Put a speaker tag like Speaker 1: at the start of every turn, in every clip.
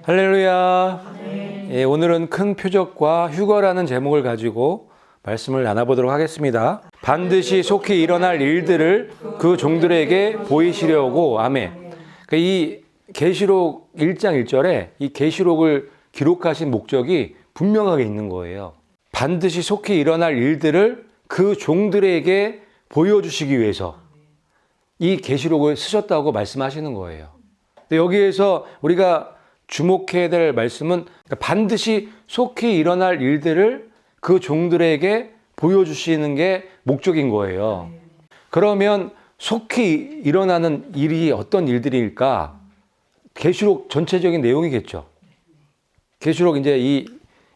Speaker 1: 할렐루야. 예, 오늘은 큰 표적과 휴거라는 제목을 가지고 말씀을 나눠보도록 하겠습니다. 반드시 속히 일어날 일들을 그 종들에게 보이시려고. 아멘. 이 계시록 1장 1절에 이 계시록을 기록하신 목적이 분명하게 있는 거예요. 반드시 속히 일어날 일들을 그 종들에게 보여주시기 위해서 이 계시록을 쓰셨다고 말씀하시는 거예요. 근데 여기에서 우리가 주목해야 될 말씀은 반드시 속히 일어날 일들을 그 종들에게 보여주시는 게 목적인 거예요. 그러면 속히 일어나는 일이 어떤 일들일까? 계시록 전체적인 내용이겠죠. 계시록 이제 이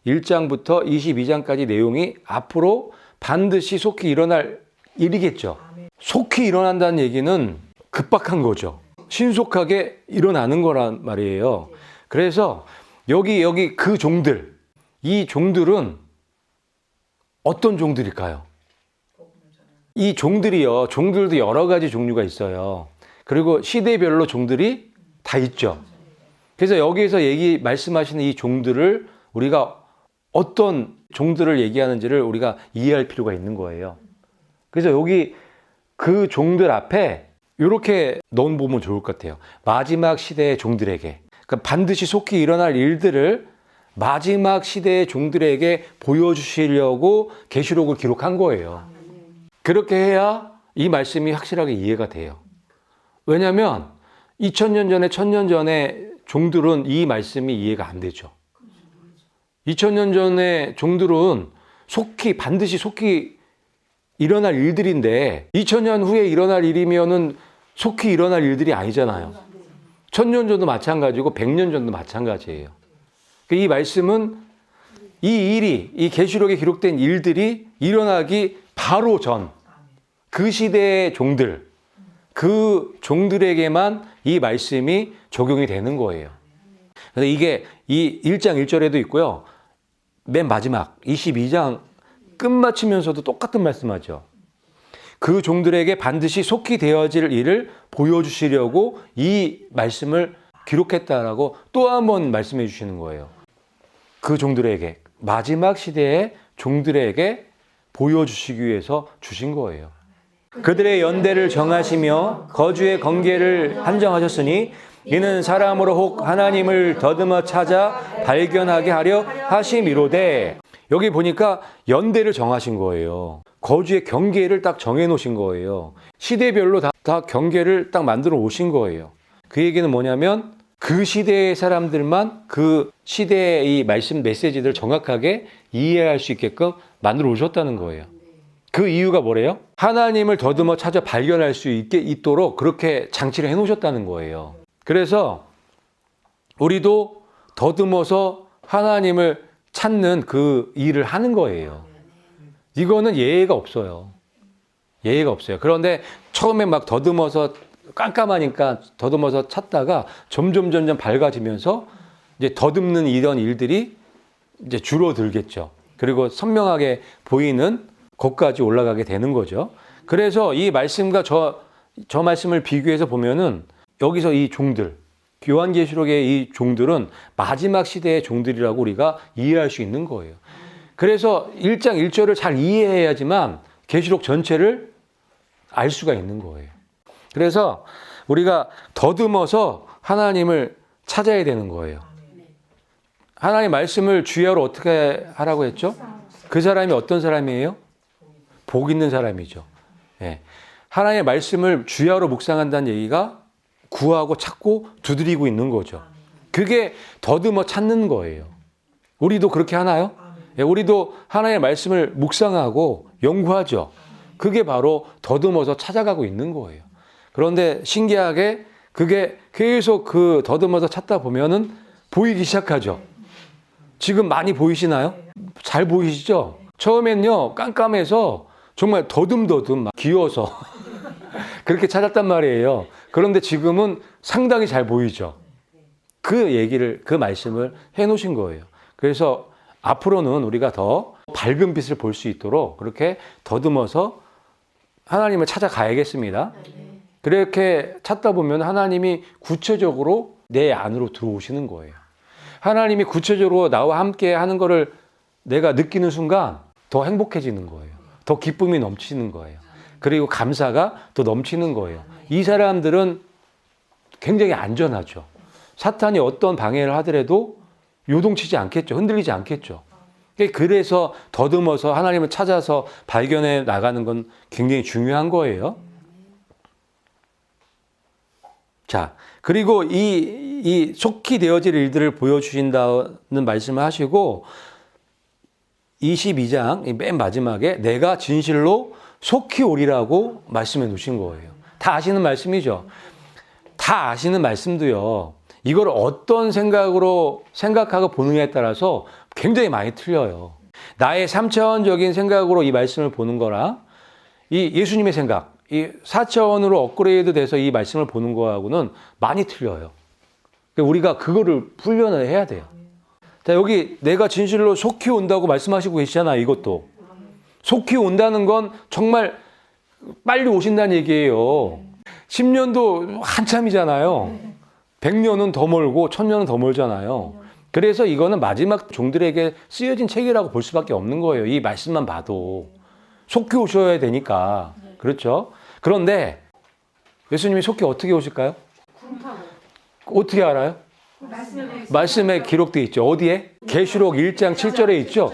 Speaker 1: 1장부터 22장까지 내용이 앞으로 반드시 속히 일어날 일이겠죠. 속히 일어난다는 얘기는 급박한 거죠. 신속하게 일어나는 거란 말이에요. 그래서 여기 그 종들, 이 종들은 어떤 종들일까요? 이 종들이요, 종들도 여러 가지 종류가 있어요. 그리고 시대별로 종들이 다 있죠. 그래서 여기에서 말씀하시는 이 종들을 우리가 어떤 종들을 얘기하는지를 우리가 이해할 필요가 있는 거예요. 그래서 여기 그 종들 앞에 이렇게 넣어보면 좋을 것 같아요. 마지막 시대의 종들에게. 그러니까 반드시 속히 일어날 일들을 마지막 시대의 종들에게 보여주시려고 계시록을 기록한 거예요. 그렇게 해야 이 말씀이 확실하게 이해가 돼요. 왜냐하면 2000년 전에 1000년 전에 종들은 이 말씀이 이해가 안 되죠. 2000년 전에 종들은 반드시 속히 일어날 일들인데 2000년 후에 일어날 일이면은 속히 일어날 일들이 아니잖아요. 1000년 전도 마찬가지고 100년 전도 마찬가지예요. 이 말씀은 이 계시록에 기록된 일들이 일어나기 바로 전 그 시대의 종들, 그 종들에게만 이 말씀이 적용이 되는 거예요. 그래서 이게 이 1장 1절에도 있고요. 맨 마지막 22장 끝마치면서도 똑같은 말씀하죠. 그 종들에게 반드시 속히 되어질 일을 보여주시려고 이 말씀을 기록했다라고 또 한 번 말씀해 주시는 거예요. 그 종들에게, 마지막 시대의 종들에게 보여주시기 위해서 주신 거예요. 그들의 연대를 정하시며 거주의 관계를 한정하셨으니 이는 사람으로 혹 하나님을 더듬어 찾아 발견하게 하려 하심이로되. 여기 보니까 연대를 정하신 거예요. 거주의 경계를 딱 정해 놓으신 거예요. 시대별로 다 경계를 딱 만들어 오신 거예요. 그 얘기는 뭐냐면 그 시대의 사람들만 그 시대의 이 말씀 메시지들을 정확하게 이해할 수 있게끔 만들어 오셨다는 거예요. 그 이유가 뭐래요? 하나님을 더듬어 찾아 발견할 수 있도록 그렇게 장치를 해 놓으셨다는 거예요. 그래서 우리도 더듬어서 하나님을 찾는 그 일을 하는 거예요. 이거는 예외가 없어요. 예외가 없어요. 그런데 처음에 막 더듬어서 깜깜하니까 더듬어서 찾다가 점점 밝아지면서 이제 더듬는 이런 일들이 이제 줄어들겠죠. 그리고 선명하게 보이는 것까지 올라가게 되는 거죠. 그래서 이 말씀과 저 말씀을 비교해서 보면은 여기서 이 종들, 요한계시록의 이 종들은 마지막 시대의 종들이라고 우리가 이해할 수 있는 거예요. 그래서 1장 1절을 잘 이해해야지만 계시록 전체를 알 수가 있는 거예요. 그래서 우리가 더듬어서 하나님을 찾아야 되는 거예요. 하나님의 말씀을 주야로 어떻게 하라고 했죠? 그 사람이 어떤 사람이에요? 복 있는 사람이죠. 예. 하나님의 말씀을 주야로 묵상한다는 얘기가 구하고 찾고 두드리고 있는 거죠. 그게 더듬어 찾는 거예요. 우리도 그렇게 하나요? 예, 우리도 하나님의 말씀을 묵상하고 연구하죠. 그게 바로 더듬어서 찾아가고 있는 거예요. 그런데 신기하게 그게 계속 그 더듬어서 찾다 보면은 보이기 시작하죠. 지금 많이 보이시나요? 잘 보이시죠? 처음엔요, 깜깜해서 정말 더듬 막 기어서 그렇게 찾았단 말이에요. 그런데 지금은 상당히 잘 보이죠. 그 말씀을 해 놓으신 거예요. 그래서 앞으로는 우리가 더 밝은 빛을 볼 수 있도록 그렇게 더듬어서 하나님을 찾아가야겠습니다. 그렇게 찾다 보면 하나님이 구체적으로 내 안으로 들어오시는 거예요. 하나님이 구체적으로 나와 함께 하는 거를 내가 느끼는 순간 더 행복해지는 거예요. 더 기쁨이 넘치는 거예요. 그리고 감사가 더 넘치는 거예요. 이 사람들은 굉장히 안전하죠. 사탄이 어떤 방해를 하더라도 요동치지 않겠죠. 흔들리지 않겠죠. 그래서 더듬어서 하나님을 찾아서 발견해 나가는 건 굉장히 중요한 거예요. 자, 그리고 이 속히 되어질 일들을 보여주신다는 말씀을 하시고 22장 맨 마지막에 내가 진실로 속히 오리라고 말씀해 놓으신 거예요. 다 아시는 말씀이죠. 다 아시는 말씀도요. 이걸 어떤 생각으로 생각하고 보느냐에 따라서 굉장히 많이 틀려요. 나의 3차원적인 생각으로 이 말씀을 보는 거랑 이 예수님의 생각, 이 4차원으로 업그레이드 돼서 이 말씀을 보는 거하고는 많이 틀려요. 우리가 그거를 훈련을 해야 돼요. 자, 여기 내가 진실로 속히 온다고 말씀하시고 계시잖아요. 이것도. 속히 온다는 건 정말 빨리 오신다는 얘기예요. 10년도 한참이잖아요. 100년은 더 멀고 1000년은 더 멀잖아요. 그래서 이거는 마지막 종들에게 쓰여진 책이라고 볼 수밖에 없는 거예요. 이 말씀만 봐도. 속히 오셔야 되니까. 그렇죠? 그런데 예수님이 속히 어떻게 오실까요? 어떻게 알아요? 말씀에 기록되어 있죠. 어디에? 계시록 1장 7절에 있죠.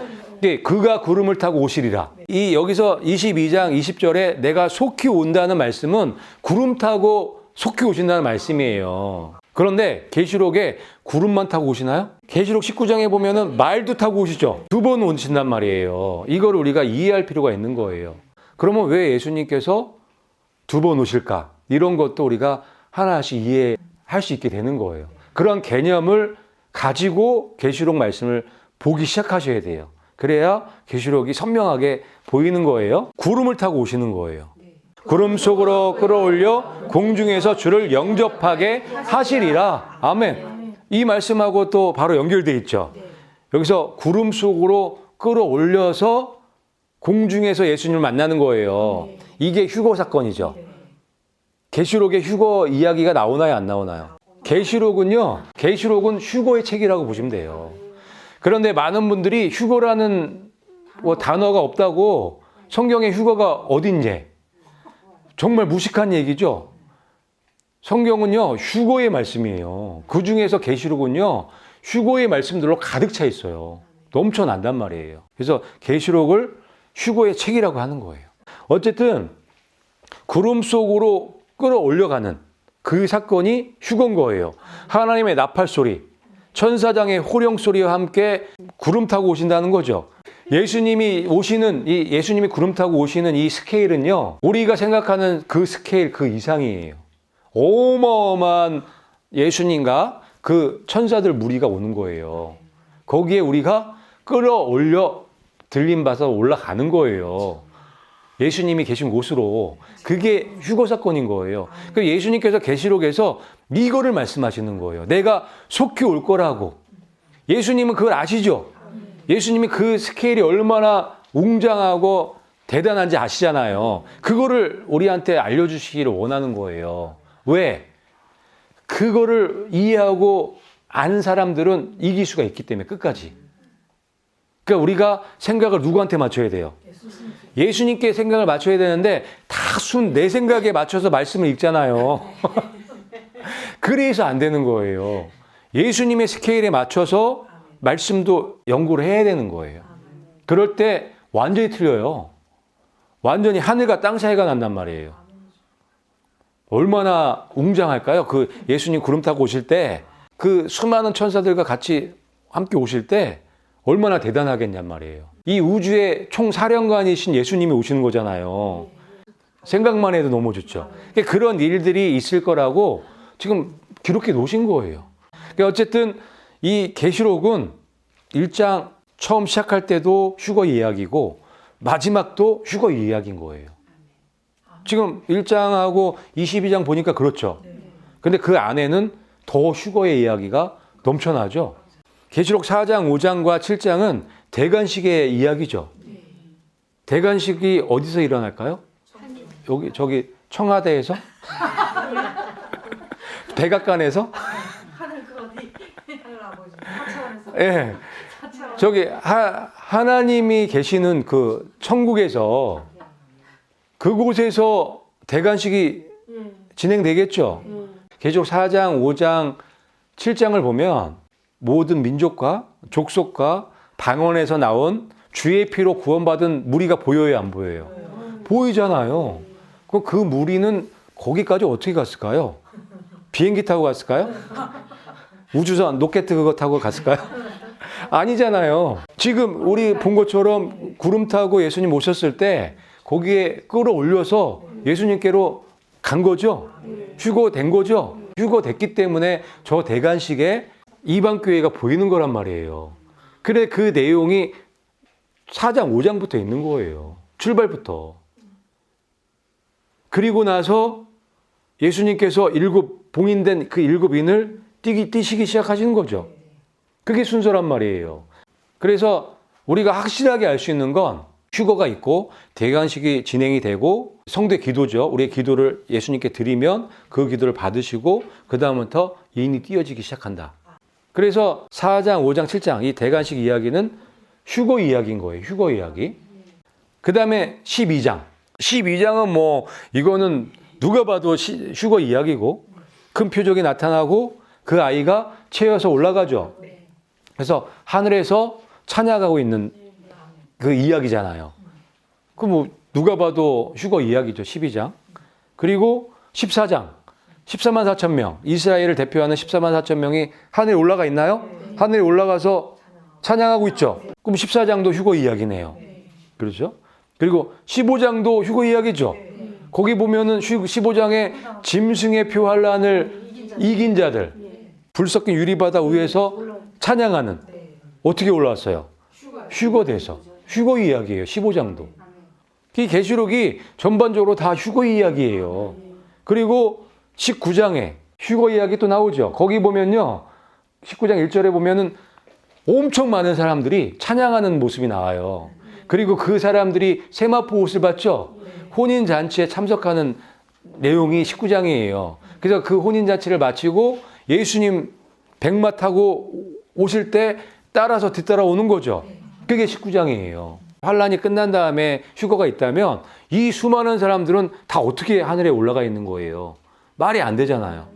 Speaker 1: 그가 구름을 타고 오시리라. 이 여기서 22장 20절에 내가 속히 온다는 말씀은 구름 타고 속히 오신다는 말씀이에요. 그런데 계시록에 구름만 타고 오시나요? 계시록 19장에 보면은 말도 타고 오시죠. 2번 오신단 말이에요. 이걸 우리가 이해할 필요가 있는 거예요. 그러면 왜 예수님께서 2번 오실까? 이런 것도 우리가 하나씩 이해할 수 있게 되는 거예요. 그런 개념을 가지고 계시록 말씀을 보기 시작하셔야 돼요. 그래야 계시록이 선명하게 보이는 거예요. 구름을 타고 오시는 거예요. 구름 속으로 끌어올려 공중에서 주를 영접하게 하시리라. 아멘. 이 말씀하고 또 바로 연결돼 있죠. 여기서 구름 속으로 끌어올려서 공중에서 예수님을 만나는 거예요. 이게 휴거 사건이죠. 계시록에 휴거 이야기가 나오나요, 안 나오나요? 계시록은 휴거의 책이라고 보시면 돼요. 그런데 많은 분들이 휴거라는 단어가 없다고 성경에 휴거가 어딨냐? 정말 무식한 얘기죠. 성경은요, 휴거의 말씀이에요. 그 중에서 계시록은요, 휴거의 말씀들로 가득 차 있어요. 넘쳐난단 말이에요. 그래서 계시록을 휴거의 책이라고 하는 거예요. 어쨌든 구름 속으로 끌어올려가는 그 사건이 휴거인 거예요. 하나님의 나팔 소리, 천사장의 호령 소리와 함께 구름 타고 오신다는 거죠. 예수님이 구름 타고 오시는 이 스케일은요, 우리가 생각하는 그 스케일 그 이상이에요. 어마어마한 예수님과 그 천사들 무리가 오는 거예요. 거기에 우리가 끌어올려 들림받아서 올라가는 거예요. 예수님이 계신 곳으로. 그게 휴거 사건인 거예요. 그 예수님께서 계시록에서 이거를 말씀하시는 거예요. 내가 속히 올 거라고. 예수님은 그걸 아시죠? 예수님이 그 스케일이 얼마나 웅장하고 대단한지 아시잖아요. 그거를 우리한테 알려주시기를 원하는 거예요. 왜? 그거를 이해하고 아는 사람들은 이길 수가 있기 때문에 끝까지. 그러니까 우리가 생각을 누구한테 맞춰야 돼요? 예수님께 생각을 맞춰야 되는데 다순 내 생각에 맞춰서 말씀을 읽잖아요. 그래서 안 되는 거예요. 예수님의 스케일에 맞춰서 말씀도 연구를 해야 되는 거예요. 그럴 때 완전히 틀려요. 완전히 하늘과 땅 사이가 난단 말이에요. 얼마나 웅장할까요? 그 예수님 구름 타고 오실 때 그 수많은 천사들과 같이 함께 오실 때 얼마나 대단하겠냔 말이에요. 이 우주의 총사령관이신 예수님이 오시는 거잖아요. 생각만 해도 너무 좋죠. 그런 일들이 있을 거라고 지금 기록해 놓으신 거예요. 어쨌든 이 계시록은 1장 처음 시작할 때도 휴거 이야기고 마지막도 휴거 이야기인 거예요. 지금 1장하고 22장 보니까 그렇죠. 근데 그 안에는 더 휴거의 이야기가 넘쳐나죠. 계시록 4장, 5장과 7장은 대관식의 이야기죠. 대관식이 어디서 일어날까요? 저기 청와대에서? 백악관에서?
Speaker 2: 하늘 그 어디? 하늘 아버지.
Speaker 1: 예. 저기 하나님이 계시는 그 천국에서 그곳에서 대관식이 진행되겠죠. 계시록 4장, 5장, 7장을 보면 모든 민족과 족속과 방언에서 나온 주의 피로 구원받은 무리가 보여요, 안 보여요? 보이잖아요. 그 무리는 거기까지 어떻게 갔을까요? 비행기 타고 갔을까요? 우주선, 로켓 그거 타고 갔을까요? 아니잖아요. 지금 우리 본 것처럼 구름 타고 예수님 오셨을 때 거기에 끌어올려서 예수님께로 간 거죠. 휴거된 거죠. 휴거됐기 때문에 저 대관식에 이방교회가 보이는 거란 말이에요. 그래 그 내용이 4장, 5장부터 있는 거예요. 출발부터. 그리고 나서 예수님께서 봉인된 그 7인을 뛰시기 시작하시는 거죠. 그게 순서란 말이에요. 그래서 우리가 확실하게 알 수 있는 건 휴거가 있고 대관식이 진행이 되고 성대 기도죠. 우리의 기도를 예수님께 드리면 그 기도를 받으시고 그 다음부터 인이 띄어지기 시작한다. 그래서 4장, 5장, 7장 이 대관식 이야기는 휴거 이야기인 거예요. 휴거 이야기. 그 다음에 12장. 12장은 뭐 이거는 누가 봐도 휴거 이야기고 큰 표적이 나타나고 그 아이가 채여서 올라가죠. 그래서 하늘에서 찬양하고 있는 그 이야기잖아요. 그 뭐 누가 봐도 휴거 이야기죠. 12장. 그리고 14장. 14만 4천 명. 이스라엘을 대표하는 14만 4천 명이 하늘에 올라가 있나요? 하늘에 올라가서 찬양하고 있죠. 그럼 14장도 휴거 이야기네요. 그렇죠? 그리고 15장도 휴거 이야기죠. 거기 보면은 15장에 짐승의 표 환란을 이긴 자들, 불 섞인 유리바다 위에서 찬양하는 어떻게 올라왔어요? 휴거돼서. 휴거 이야기예요. 15장도. 이 계시록이 전반적으로 다 휴거 이야기예요. 그리고 19장에 휴거 이야기 또 나오죠. 거기 보면요. 19장 1절에 보면은 엄청 많은 사람들이 찬양하는 모습이 나와요. 그리고 그 사람들이 세마포 옷을 받죠. 혼인잔치에 참석하는 내용이 19장이에요. 그래서 그 혼인잔치를 마치고 예수님 백마 타고 오실 때 따라서 뒤따라오는 거죠. 그게 19장이에요. 환란이 끝난 다음에 휴거가 있다면 이 수많은 사람들은 다 어떻게 하늘에 올라가 있는 거예요. 말이 안 되잖아요.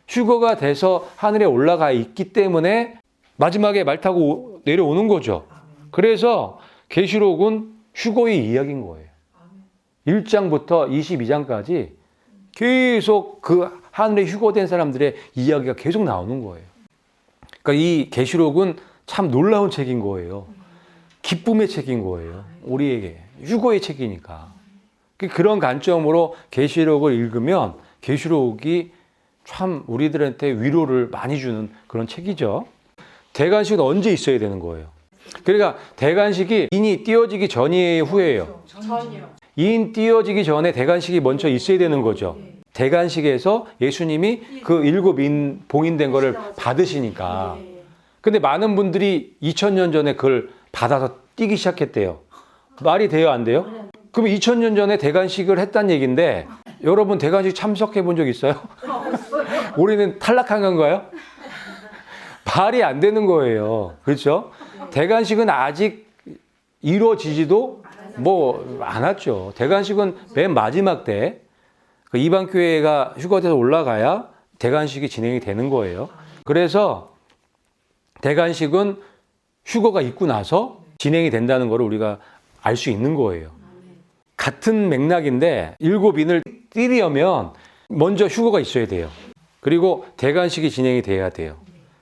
Speaker 1: 휴거가 돼서 하늘에 올라가 있기 때문에 마지막에 말 타고 내려오는 거죠. 그래서 계시록은 휴거의 이야기인 거예요. 1장부터 22장까지 계속 그 하늘에 휴거된 사람들의 이야기가 계속 나오는 거예요. 그러니까 이 계시록은 참 놀라운 책인 거예요. 기쁨의 책인 거예요. 우리에게 휴거의 책이니까. 그런 관점으로 계시록을 읽으면 계시록이 참 우리들한테 위로를 많이 주는 그런 책이죠. 대관식은 언제 있어야 되는 거예요? 그러니까 대관식이 인이 띄어지기 전이에요, 후예요?
Speaker 2: 전이요.
Speaker 1: 인 띄어지기 전에 대관식이 먼저 있어야 되는 거죠. 대관식에서 예수님이 그 7인 봉인된 거를 받으시니까. 근데 많은 분들이 2000년 전에 그걸 받아서 뛰기 시작했대요. 말이 돼요, 안 돼요? 그럼 2000년 전에 대관식을 했다는 얘기인데 여러분 대관식 참석해 본 적 있어요? 우리는 탈락한 건가요? 말이 안 되는 거예요. 그렇죠? 대관식은 아직 이루어지지도 뭐 않았죠. 대관식은 맨 마지막 때 그 이방교회가 휴거돼서 올라가야 대관식이 진행이 되는 거예요. 그래서 대관식은 휴거가 있고 나서 진행이 된다는 걸 우리가 알 수 있는 거예요. 같은 맥락인데 7인을 띄려면 먼저 휴거가 있어야 돼요. 그리고 대관식이 진행이 돼야 돼요.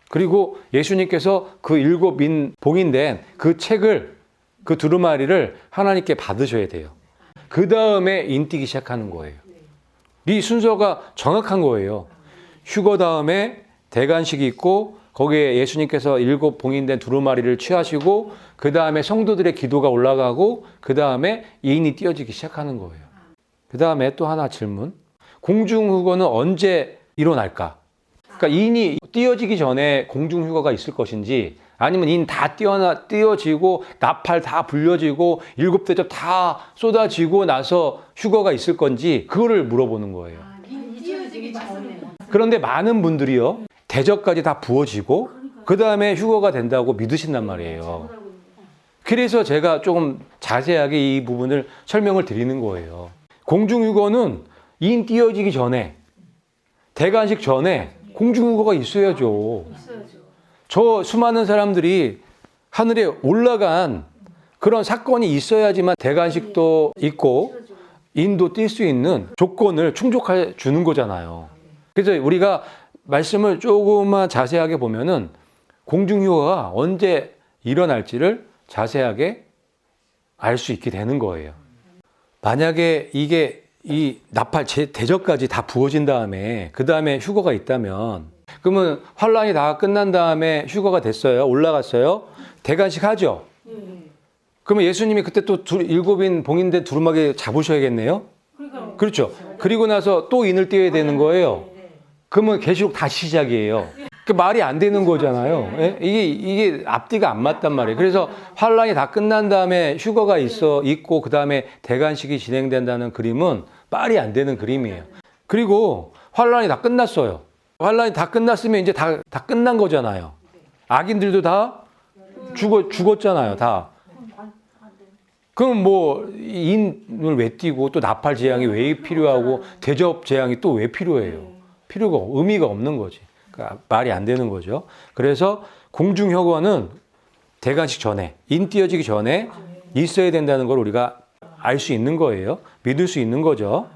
Speaker 1: 그리고 예수님께서 그 7인 봉인된 그 책을, 그 두루마리를 하나님께 받으셔야 돼요. 그 다음에 인뛰기 시작하는 거예요. 이 순서가 정확한 거예요. 휴거 다음에 대관식이 있고 거기에 예수님께서 7 봉인된 두루마리를 취하시고 그 다음에 성도들의 기도가 올라가고 그 다음에 인이 띄어지기 시작하는 거예요. 그 다음에 또 하나 질문. 공중휴거는 언제 일어날까? 그러니까 인이 띄어지기 전에 공중휴거가 있을 것인지 아니면 인 다 띄어지고 나팔 다 불려지고 7대접 다 쏟아지고 나서 휴거가 있을 건지 그거를 물어보는 거예요.
Speaker 2: 띄어지기 전에.
Speaker 1: 그런데 많은 분들이요. 대접까지 다 부어지고 그 다음에 휴거가 된다고 믿으신단 말이에요. 그래서 제가 조금 자세하게 이 부분을 설명을 드리는 거예요. 공중휴거는 인 띄어지기 전에, 대관식 전에 공중휴거가 있어야죠. 저 수많은 사람들이 하늘에 올라간 그런 사건이 있어야지만 대관식도 있고 인도 뛸 수 있는 조건을 충족해 주는 거잖아요. 그래서 우리가 말씀을 조금만 자세하게 보면은 공중휴거가 언제 일어날지를 자세하게 알 수 있게 되는 거예요. 만약에 이게 이 나팔 대접까지 다 부어진 다음에 그 다음에 휴거가 있다면 그러면 환란이 다 끝난 다음에 휴거가 됐어요. 올라갔어요. 대관식 하죠. 그러면 예수님이 그때 또 일곱인 봉인된 두루마기 잡으셔야겠네요. 그렇죠. 그리고 나서 또 인을 띄어야 되는 거예요. 그러면 계시록 다시 시작이에요. 그 말이 안 되는 거잖아요. 예? 이게 앞뒤가 안 맞단 말이에요. 그래서 환란이 다 끝난 다음에 휴거가 있고 그 다음에 대관식이 진행된다는 그림은 말이 안 되는 그림이에요. 그리고 환란이 다 끝났어요. 환란이 다 끝났으면 이제 다 끝난 거잖아요. 악인들도 다 죽었잖아요. 다. 그럼 뭐 인을 왜 띄고 또 나팔 재앙이 왜 필요하고 대접 재앙이 또 왜 필요해요? 의미가 없는 거지. 그러니까 말이 안 되는 거죠. 그래서 공중휴거는 대관식 전에, 인 띄어지기 전에 있어야 된다는 걸 우리가 알 수 있는 거예요. 믿을 수 있는 거죠.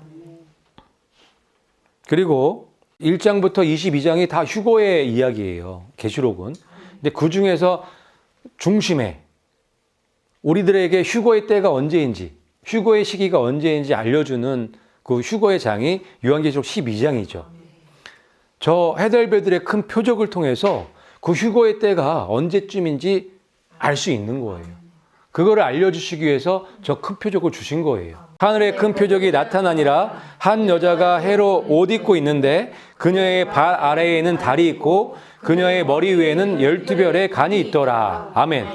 Speaker 1: 그리고 1장부터 22장이 다 휴거의 이야기예요. 계시록은. 근데 그 중에서 중심에 우리들에게 휴거의 때가 언제인지, 휴거의 시기가 언제인지 알려주는 그 휴거의 장이 요한계시록 12장이죠. 저 헤델벨들의 큰 표적을 통해서 그 휴거의 때가 언제쯤인지 알 수 있는 거예요. 그거를 알려주시기 위해서 저 큰 표적을 주신 거예요. 하늘에 큰 표적이 나타나니라. 한 여자가 해로 옷 입고 있는데 그녀의 발 아래에는 달이 있고 그녀의 머리 위에는 12별의 간이 있더라. 아멘.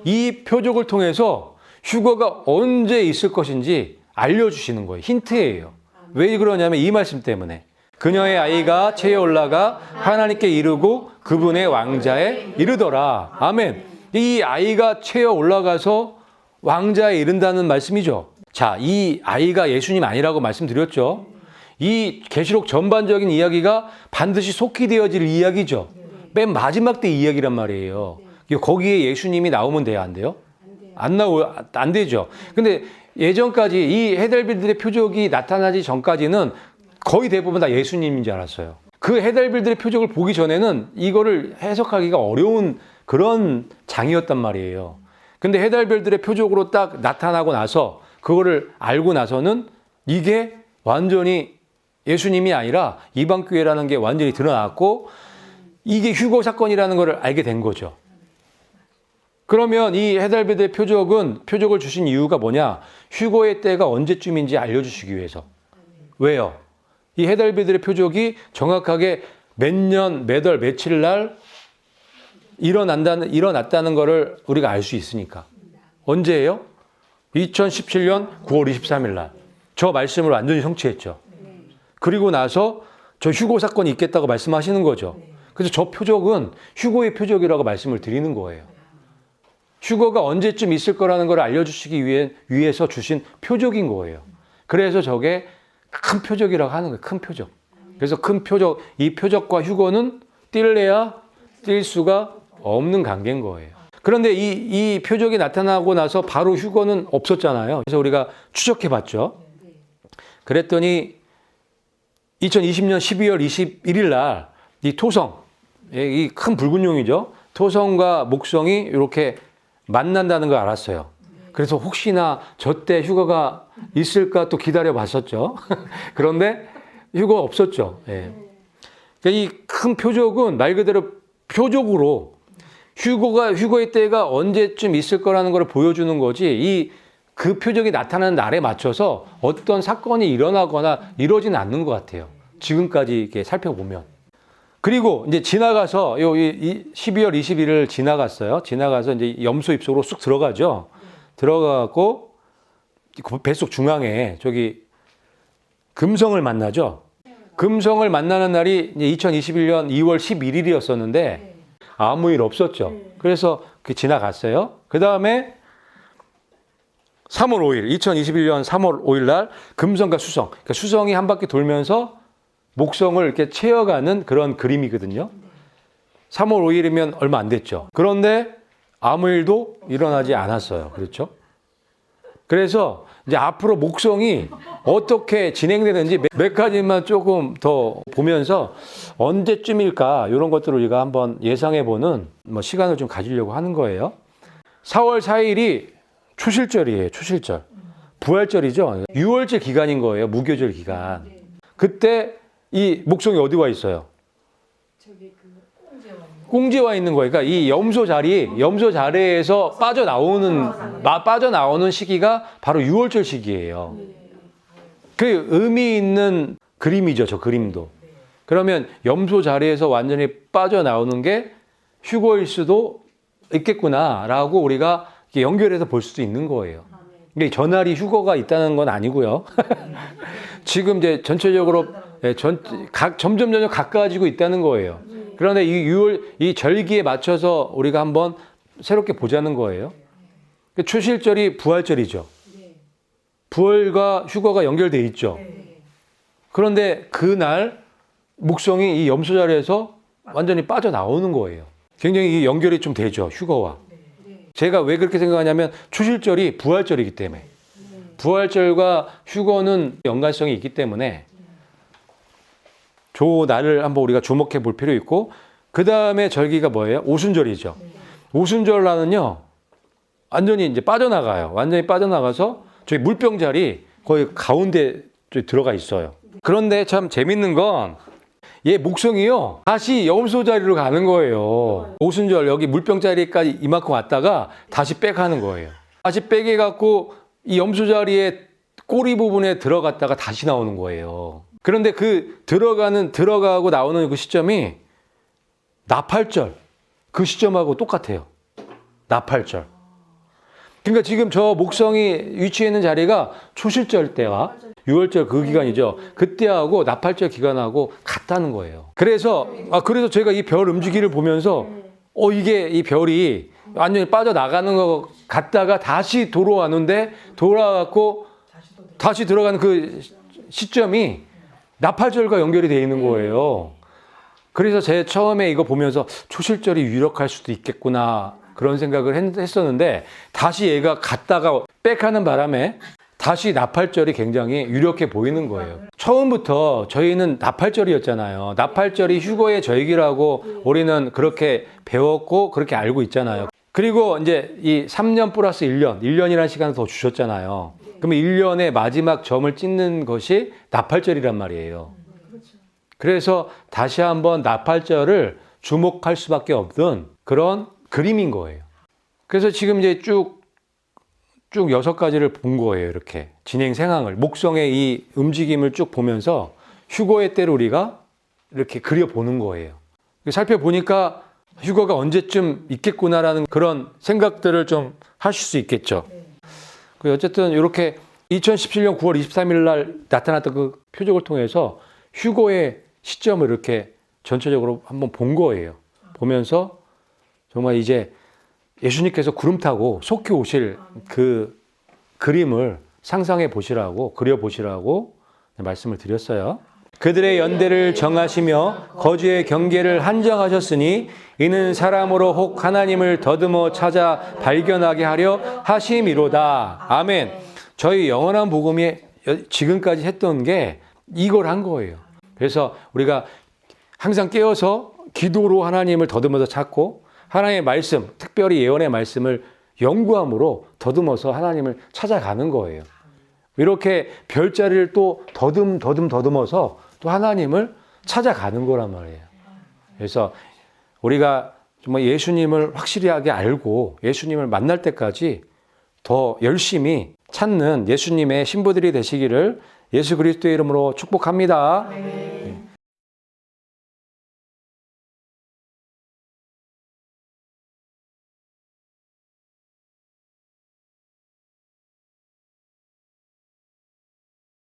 Speaker 1: 이 표적을 통해서 휴거가 언제 있을 것인지 알려주시는 거예요. 힌트예요. 왜 그러냐면 이 말씀 때문에. 그녀의 아이가 체에 올라가 하나님께 이르고 그분의 왕자에 이르더라. 아멘. 이 아이가 체에 올라가서 왕자에 이른다는 말씀이죠. 자, 이 아이가 예수님 아니라고 말씀드렸죠. 이 계시록 전반적인 이야기가 반드시 속히 되어질 이야기죠. 맨 마지막 때 이야기란 말이에요. 거기에 예수님이 나오면 돼요, 안 돼요? 안 되죠. 근데 예전까지 이 헤델빌들의 표적이 나타나기 전까지는 거의 대부분 다 예수님인 줄 알았어요. 그 헤델빌들의 표적을 보기 전에는 이거를 해석하기가 어려운 그런 장이었단 말이에요. 근데 헤델벨들의 표적으로 딱 나타나고 나서 그거를 알고 나서는 이게 완전히 예수님이 아니라 이방교회라는 게 완전히 드러났고 이게 휴거 사건이라는 걸 알게 된 거죠. 그러면 이 헤델벨의 표적을 주신 이유가 뭐냐? 휴거의 때가 언제쯤인지 알려주시기 위해서. 왜요? 이 헤델벨의 표적이 정확하게 몇 년, 몇 월, 며칠 날 일어났다는 것을 우리가 알 수 있으니까. 언제예요? 2017년 9월 23일 날. 저 말씀을 완전히 성취했죠. 그리고 나서 저 휴거 사건이 있겠다고 말씀하시는 거죠. 그래서 저 표적은 휴거의 표적이라고 말씀을 드리는 거예요. 휴거가 언제쯤 있을 거라는 걸 알려주시기 위해서 주신 표적인 거예요. 그래서 저게 큰 표적이라고 하는 거예요. 큰 표적. 그래서 큰 표적, 이 표적과 휴거는 뛸래야 뛸 수가 없는 관계인 거예요. 그런데 이 표적이 나타나고 나서 바로 휴거는 없었잖아요. 그래서 우리가 추적해 봤죠. 그랬더니 2020년 12월 21일 날 이 토성, 이 큰 붉은 용이죠. 토성과 목성이 이렇게 만난다는 걸 알았어요. 그래서 혹시나 저 때 휴거가 있을까 또 기다려 봤었죠. 그런데 휴거가 없었죠. 예. 이 큰 표적은 말 그대로 표적으로 휴거의 때가 언제쯤 있을 거라는 걸 보여주는 거지 그 표적이 나타나는 날에 맞춰서 어떤 사건이 일어나거나 이러지는 않는 것 같아요. 지금까지 이렇게 살펴보면. 그리고 이제 지나가서 12월 21일 지나갔어요. 지나가서 이제 염소 입속으로 쑥 들어가죠. 들어가고 뱃속 중앙에 저기 금성을 만나죠. 금성을 만나는 날이 2021년 2월 11일이었었는데 아무 일 없었죠. 그래서 그 지나갔어요. 그 다음에 3월 5일, 2021년 3월 5일 날 금성과 수성, 그러니까 수성이 한 바퀴 돌면서 목성을 이렇게 채워가는 그런 그림이거든요. 3월 5일이면 얼마 안 됐죠. 그런데 아무 일도 일어나지 않았어요. 그렇죠? 그래서 이제 앞으로 목성이 어떻게 진행되는지 몇 가지만 조금 더 보면서 언제쯤일까 이런 것들을 우리가 한번 예상해보는 시간을 좀 가지려고 하는 거예요. 4월 4일이 초실절이에요. 초실절. 부활절이죠. 6월절 기간인 거예요. 무교절 기간. 그때 이 목성이 어디 와 있어요?
Speaker 2: 저기 그
Speaker 1: 꽁지에 와 있는 거예요. 그러니까 이 염소 자리에서 빠져나오는 시기가 바로 6월절 시기예요. 그 의미 있는 그림이죠. 저 그림도. 그러면 염소 자리에서 완전히 빠져나오는 게 휴거일 수도 있겠구나라고 우리가 연결해서 볼 수도 있는 거예요. 이게 전날이 휴거가 있다는 건 아니고요. 지금 이제 전체적으로 점점 가까워지고 있다는 거예요. 그런데 이 절기에 맞춰서 우리가 한번 새롭게 보자는 거예요. 초실절이 부활절이죠. 부활과 휴거가 연결돼 있죠. 그런데 그날 목성이 이 염소 자리에서 완전히 빠져나오는 거예요. 굉장히 이 연결이 좀 되죠. 휴거와. 제가 왜 그렇게 생각하냐면 초실절이 부활절이기 때문에. 부활절과 휴거는 연관성이 있기 때문에 저 날을 한번 우리가 주목해 볼 필요 있고, 그 다음에 절기가 뭐예요? 오순절이죠. 오순절날은요, 완전히 이제 빠져나가요. 완전히 빠져나가서 저희 물병자리 거의 가운데 들어가 있어요. 그런데 참 재밌는 건 얘 목성이요, 다시 염소 자리로 가는 거예요. 오순절 여기 물병자리까지 이만큼 왔다가 다시 백하는 거예요. 다시 백해 갖고 이 염소 자리에 꼬리 부분에 들어갔다가 다시 나오는 거예요. 그런데 그 들어가고 나오는 그 시점이 나팔절 그 시점하고 똑같아요. 나팔절. 그러니까 지금 저 목성이 위치해 있는 자리가 초실절 때와 6월절 그 기간이죠. 그때하고 나팔절 기간하고 같다는 거예요. 그래서 제가 이 별 움직이를 보면서 이게 이 별이 완전히 빠져나가는 거 같다가 다시 돌아왔는데 돌아왔고 다시 들어가는 그 시점이 나팔절과 연결이 되어 있는 거예요. 그래서 제 처음에 이거 보면서 초실절이 유력할 수도 있겠구나 그런 생각을 했었는데, 다시 얘가 갔다가 백하는 바람에 다시 나팔절이 굉장히 유력해 보이는 거예요. 처음부터 저희는 나팔절이었잖아요. 나팔절이 휴거의 절기라고 우리는 그렇게 배웠고 그렇게 알고 있잖아요. 그리고 이제 이 3년 플러스 1년이라는 시간을 더 주셨잖아요. 그러면 1년의 마지막 점을 찍는 것이 나팔절이란 말이에요. 그래서 다시 한번 나팔절을 주목할 수밖에 없는 그런 그림인 거예요. 그래서 지금 이제 쭉 6가지를 본 거예요. 이렇게 진행 상황을, 목성의 이 움직임을 쭉 보면서 휴거의 때를 우리가 이렇게 그려보는 거예요. 살펴보니까 휴거가 언제쯤 있겠구나라는 그런 생각들을 좀 하실 수 있겠죠. 어쨌든 이렇게 2017년 9월 23일 날 나타났던 그 표적을 통해서 휴거의 시점을 이렇게 전체적으로 한번 본 거예요. 보면서 정말 이제 예수님께서 구름 타고 속히 오실 그 그림을 상상해 보시라고, 그려 보시라고 말씀을 드렸어요. 그들의 연대를 정하시며 거주의 경계를 한정하셨으니 이는 사람으로 혹 하나님을 더듬어 찾아 발견하게 하려 하심이로다. 아멘. 저희 영원한 복음이 지금까지 했던 게 이걸 한 거예요. 그래서 우리가 항상 깨어서 기도로 하나님을 더듬어서 찾고, 하나님의 말씀, 특별히 예언의 말씀을 연구함으로 더듬어서 하나님을 찾아가는 거예요. 이렇게 별자리를 또 더듬어서 또 하나님을 찾아가는 거란 말이에요. 그래서 우리가 정말 예수님을 확실하게 알고 예수님을 만날 때까지 더 열심히 찾는 예수님의 신부들이 되시기를 예수 그리스도의 이름으로 축복합니다.